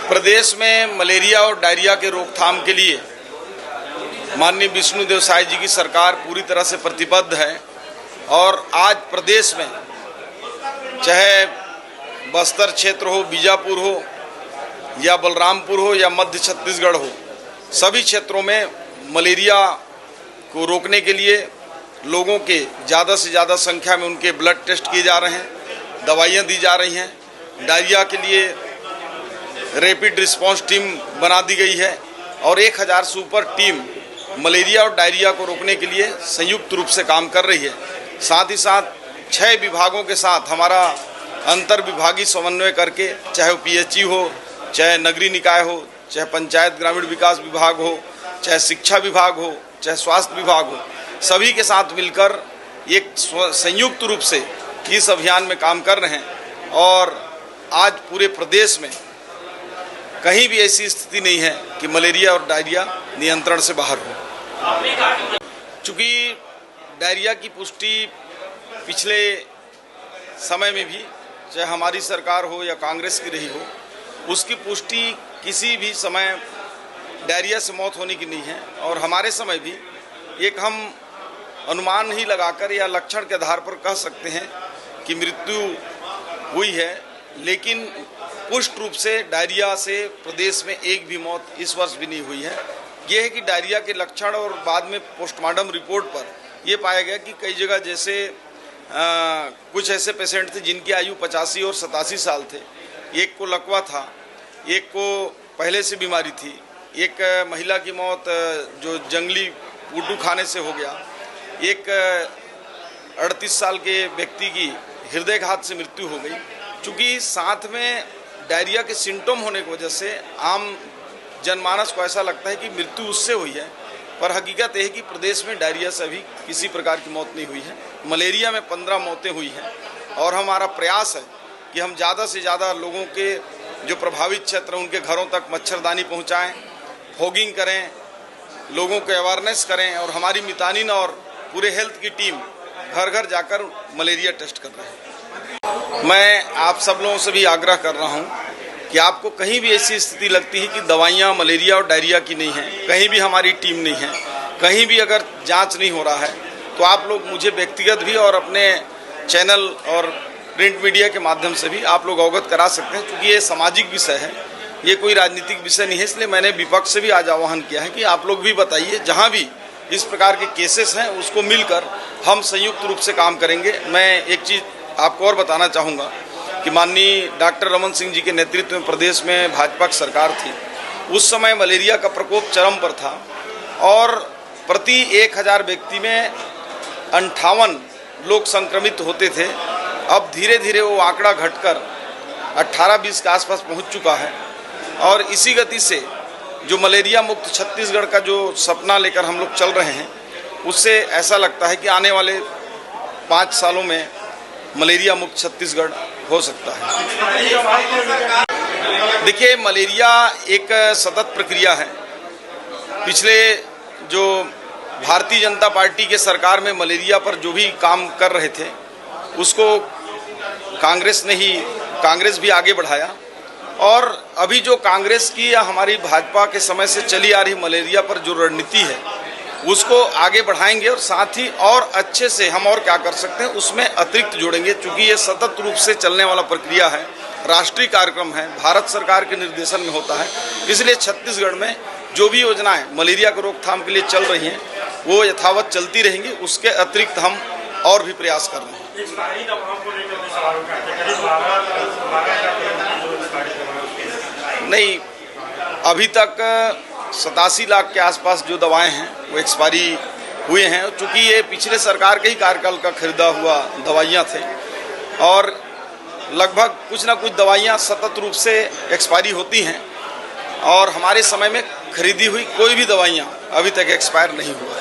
प्रदेश में मलेरिया और डायरिया के रोकथाम के लिए माननीय विष्णुदेव साय जी की सरकार पूरी तरह से प्रतिबद्ध है और आज प्रदेश में चाहे बस्तर क्षेत्र हो, बीजापुर हो या बलरामपुर हो या मध्य छत्तीसगढ़ हो, सभी क्षेत्रों में मलेरिया को रोकने के लिए लोगों के ज़्यादा से ज़्यादा संख्या में उनके ब्लड टेस्ट किए जा रहे हैं, दवाइयाँ दी जा रही हैं। डायरिया के लिए रैपिड रिस्पांस टीम बना दी गई है और 1000 सुपर टीम मलेरिया और डायरिया को रोकने के लिए संयुक्त रूप से काम कर रही है। साथ ही साथ 6 विभागों के साथ हमारा अंतर विभागीय समन्वय करके, चाहे वो पीएचई हो, चाहे नगरीय निकाय हो, चाहे पंचायत ग्रामीण विकास विभाग हो, चाहे शिक्षा विभाग हो, चाहे स्वास्थ्य विभाग हो, सभी के साथ मिलकर एक संयुक्त रूप से इस अभियान में काम कर रहे हैं और आज पूरे प्रदेश में कहीं भी ऐसी स्थिति नहीं है कि मलेरिया और डायरिया नियंत्रण से बाहर हो। चूँकि डायरिया की पुष्टि पिछले समय में भी चाहे हमारी सरकार हो या कांग्रेस की रही हो, उसकी पुष्टि किसी भी समय डायरिया से मौत होने की नहीं है और हमारे समय भी एक हम अनुमान ही लगाकर या लक्षण के आधार पर कह सकते हैं कि मृत्यु हुई है, लेकिन पुष्ट रूप से डायरिया से प्रदेश में एक भी मौत इस वर्ष भी नहीं हुई है। ये है कि डायरिया के लक्षण और बाद में पोस्टमार्टम रिपोर्ट पर यह पाया गया कि कई जगह जैसे कुछ ऐसे पेशेंट थे जिनकी आयु 85 और 87 साल थे, एक को लकवा था, एक को पहले से बीमारी थी, एक महिला की मौत जो जंगली पुट्टू खाने से हो गया, एक 38 साल के व्यक्ति की हृदयघात से मृत्यु हो गई। चूँकि साथ में डायरिया के सिम्टम होने की वजह से आम जनमानस को ऐसा लगता है कि मृत्यु उससे हुई है, पर हकीकत यह है कि प्रदेश में डायरिया से अभी किसी प्रकार की मौत नहीं हुई है। मलेरिया में 15 मौतें हुई हैं और हमारा प्रयास है कि हम ज़्यादा से ज़्यादा लोगों के जो प्रभावित क्षेत्र हैं उनके घरों तक मच्छरदानी पहुंचाएं, फॉगिंग करें, लोगों को अवेयरनेस करें और हमारी मितानिन और पूरे हेल्थ की टीम घर घर जाकर मलेरिया टेस्ट कर रहे हैं। मैं आप सब लोगों से भी आग्रह कर रहा हूं कि आपको कहीं भी ऐसी स्थिति लगती है कि दवाइयां मलेरिया और डायरिया की नहीं हैं, कहीं भी हमारी टीम नहीं है, कहीं भी अगर जांच नहीं हो रहा है, तो आप लोग मुझे व्यक्तिगत भी और अपने चैनल और प्रिंट मीडिया के माध्यम से भी आप लोग अवगत करा सकते हैं। क्योंकि ये सामाजिक विषय है, ये कोई राजनीतिक विषय नहीं है, इसलिए मैंने विपक्ष से भी आज आह्वान किया है कि आप लोग भी बताइए, जहाँ भी इस प्रकार के केसेस हैं उसको मिलकर हम संयुक्त रूप से काम करेंगे। मैं एक चीज़ आपको और बताना चाहूँगा कि माननीय डॉक्टर रमन सिंह जी के नेतृत्व में प्रदेश में भाजपा की सरकार थी, उस समय मलेरिया का प्रकोप चरम पर था और प्रति 1000 व्यक्ति में 58 लोग संक्रमित होते थे। अब धीरे धीरे वो आंकड़ा घटकर 18-20 के आसपास पहुंच चुका है और इसी गति से जो मलेरिया मुक्त छत्तीसगढ़ का जो सपना लेकर हम लोग चल रहे हैं, उससे ऐसा लगता है कि आने वाले 5 सालों में मलेरिया मुक्त छत्तीसगढ़ हो सकता है। देखिए, मलेरिया एक सतत प्रक्रिया है। पिछले जो भारतीय जनता पार्टी के सरकार में मलेरिया पर जो भी काम कर रहे थे उसको कांग्रेस भी आगे बढ़ाया और अभी जो कांग्रेस की या हमारी भाजपा के समय से चली आ रही मलेरिया पर जो रणनीति है उसको आगे बढ़ाएंगे और साथ ही और अच्छे से हम और क्या कर सकते हैं उसमें अतिरिक्त जोड़ेंगे। चूँकि ये सतत रूप से चलने वाला प्रक्रिया है, राष्ट्रीय कार्यक्रम है, भारत सरकार के निर्देशन में होता है, इसलिए छत्तीसगढ़ में जो भी योजनाएं मलेरिया की रोकथाम के लिए चल रही हैं वो यथावत चलती रहेंगी। उसके अतिरिक्त हम और भी प्रयास कर रहे हैं। नहीं, अभी तक 87 लाख के आसपास जो दवाएं हैं वो एक्सपायरी हुए हैं। चूँकि ये पिछले सरकार के ही कार्यकाल का खरीदा हुआ दवाइयाँ थे और लगभग कुछ ना कुछ दवाइयाँ सतत रूप से एक्सपायरी होती हैं और हमारे समय में खरीदी हुई कोई भी दवाइयाँ अभी तक एक्सपायर नहीं हुआ।